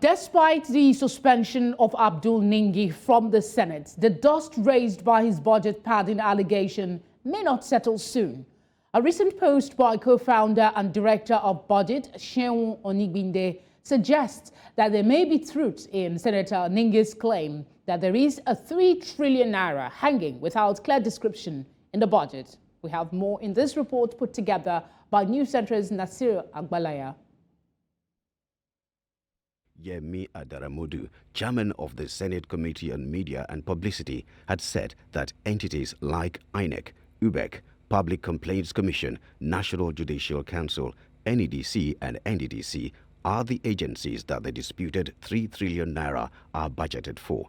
Despite the suspension of Abdul Ningi from the Senate, the dust raised by his budget padding allegation may not settle soon. A recent post by co-founder and director of BudgIT, Seun Onigbinde, suggests that there may be truth in Senator Ningi's claim that there is a 3 trillion naira hanging without clear description in the budget. We have more in this report put together by News Center's Nasir Agbalaya. Yemi Adaramodu, chairman of the Senate Committee on Media and Publicity, had said that entities like INEC, UBEC, Public Complaints Commission, National Judicial Council, NEDC and NDDC are the agencies that the disputed 3 trillion naira are budgeted for.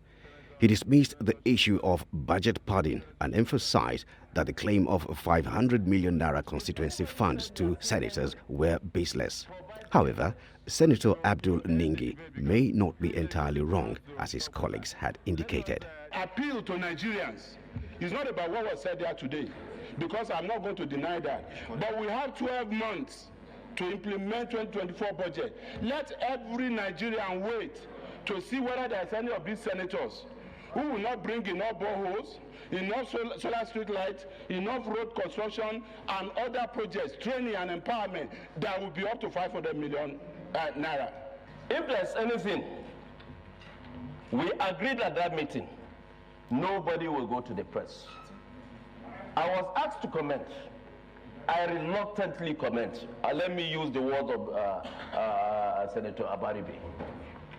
He dismissed the issue of budget padding and emphasized that the claim of 500 million naira constituency funds to senators were baseless. However, Senator Abdul Ningi may not be entirely wrong, as his colleagues had indicated. Appeal to Nigerians is not about what was said there today, because I'm not going to deny that. But we have 12 months to implement 2024 budget. Let every Nigerian wait to see whether there's any of these senators who will not bring enough boreholes, enough solar street lights, enough road construction, and other projects, training and empowerment that will be up to 500 million naira. If there's anything, we agreed at that meeting, nobody will go to the press. I was asked to comment. I reluctantly comment. Let me use the word of Senator Abaribe.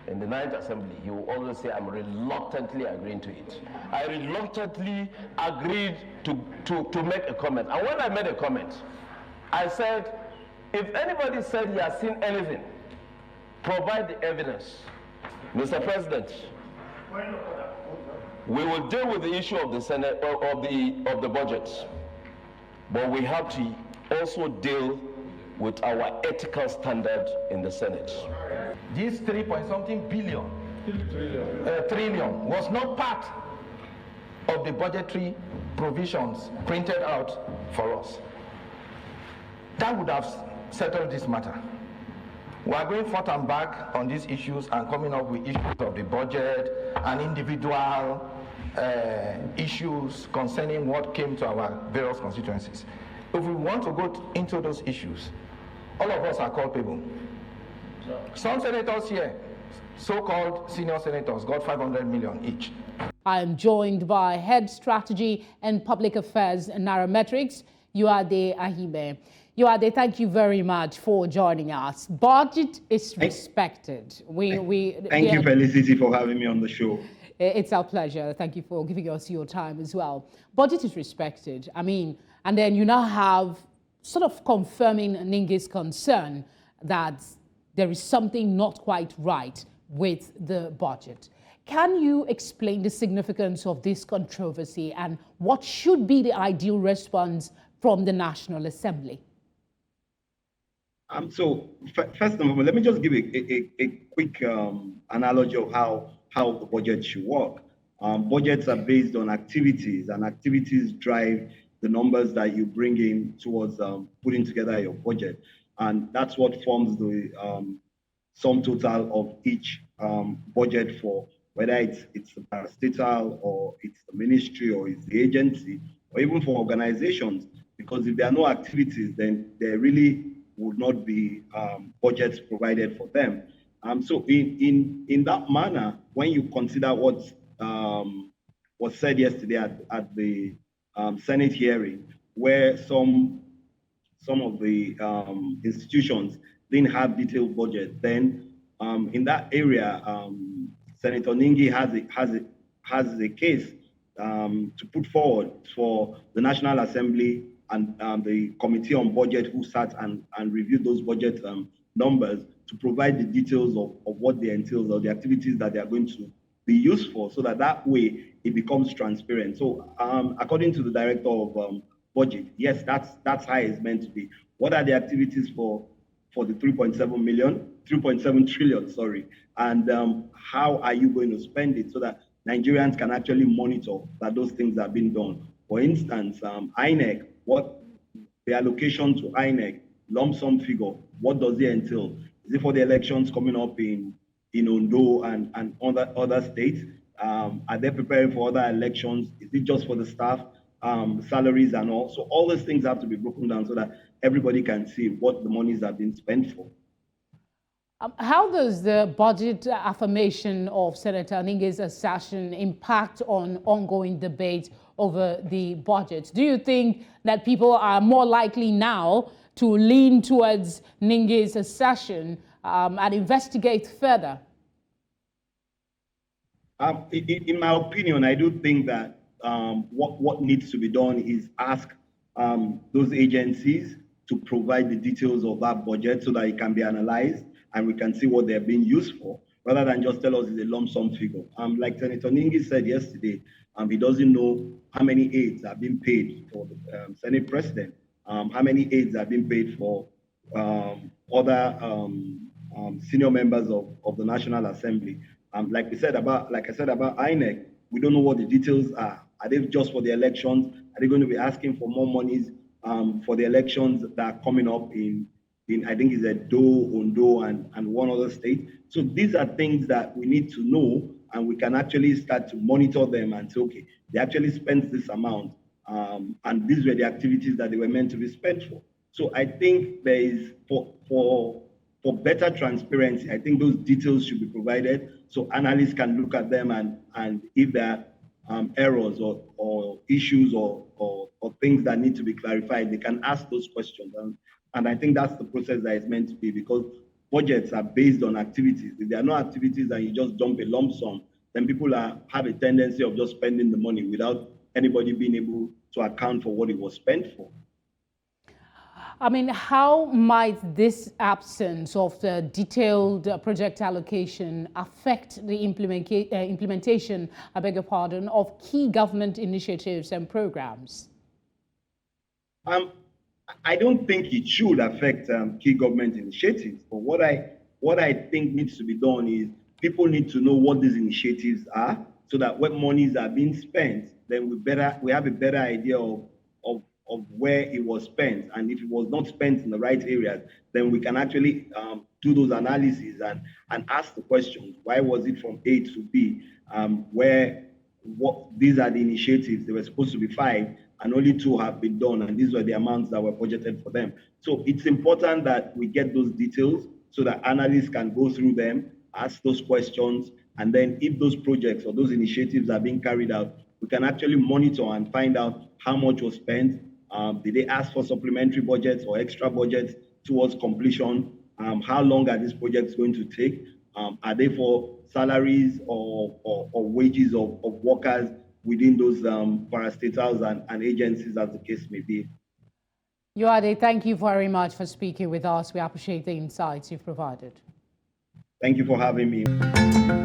In the 9th Assembly, he will always say, I'm reluctantly agreeing to it. I reluctantly agreed to make a comment. And when I made a comment, I said, if anybody said he has seen anything, provide the evidence. Mr. President, we will deal with the issue of the Senate, of the budget, but we have to also deal with our ethical standard in the Senate. This 3-point-something billion, trillion was not part of the budgetary provisions printed out for us. That would have settled this matter. We are going forth and back on these issues and coming up with issues of the budget and individual issues concerning what came to our various constituencies. If we want to go into those issues, all of us are culpable. Some senators here, so-called senior senators, got 500 million each. I am joined by Head Strategy and Public Affairs Nairametrics, Yuade Ahime. Yuade, thank you very much for joining us. Budget is respected. Thank you, Felicity, for having me on the show. It's our pleasure. Thank you for giving us your time as well. Budget is respected. I mean, and then you now have sort of confirming Ningi's concern that there is something not quite right with the budget. Can you explain the significance of this controversy and what should be the ideal response from the National Assembly? First of all, let me just give a quick analogy of how the budget should work. Budgets are based on activities, and activities drive the numbers that you bring in towards putting together your budget. And that's what forms the sum total of each budget, for whether it's the parastatal or it's the ministry or it's the agency or even for organizations. Because if there are no activities, then there really would not be budgets provided for them. So in that manner, when you consider what was said yesterday at the Senate hearing, where some of the institutions didn't have detailed budget, then in that area, Senator Ningi has a case to put forward for the National Assembly and the Committee on Budget, who sat and reviewed those budget numbers, to provide the details of what they entail or the activities that they are going to be used for, so that way it becomes transparent. So according to the director of budget, yes, that's how it's meant to be. What are the activities for the 3.7 trillion, sorry, and how are you going to spend it so that Nigerians can actually monitor that those things are being done? For instance, INEC, what the allocation to INEC, lump sum figure, what does it entail? Is it for the elections coming up in in Ondo and other states? Are they preparing for other elections? Is it just for the staff, salaries and all? So all those things have to be broken down so that everybody can see what the monies are being spent for. How does the budget affirmation of Senator Ningi's assertion impact on ongoing debate over the budget? Do you think that people are more likely now to lean towards Ningi's assertion and investigate further? In my opinion, I do think that what needs to be done is ask those agencies to provide the details of that budget so that it can be analyzed and we can see what they're being used for, rather than just tell us it's a lump sum figure. Like Senator Ningi said yesterday, he doesn't know how many aides are being paid for the Senate President, how many aides are being paid for other senior members of the National Assembly. Like I said about INEC, we don't know what the details are. Are they just for the elections? Are they going to be asking for more monies for the elections that are coming up in I think it's Edo, Ondo, and one other state? So these are things that we need to know, and we can actually start to monitor them and say, okay, they actually spent this amount, and these were the activities that they were meant to be spent for. So I think there is, for better transparency, I think those details should be provided so analysts can look at them, and if there are errors or issues or things that need to be clarified, they can ask those questions. And I think that's the process that is meant to be, because budgets are based on activities. If there are no activities and you just dump a lump sum, then people have a tendency of just spending the money without anybody being able to account for what it was spent for. I mean, how might this absence of the detailed project allocation affect the implementation, I beg your pardon, of key government initiatives and programs? I don't think it should affect key government initiatives. But what I think needs to be done is people need to know what these initiatives are, so that when monies are being spent, then we have a better idea of where it was spent. And if it was not spent in the right areas, then we can actually do those analyses and ask the questions. Why was it from A to B? These are the initiatives. There were supposed to be 5, and only 2 have been done, and these were the amounts that were budgeted for them. So it's important that we get those details so that analysts can go through them, ask those questions, and then if those projects or those initiatives are being carried out, we can actually monitor and find out how much was spent. Did they ask for supplementary budgets or extra budgets towards completion? How long are these projects going to take? Are they for salaries or wages of workers within those parastatals and agencies, as the case may be? Yoade, thank you very much for speaking with us. We appreciate the insights you've provided. Thank you for having me.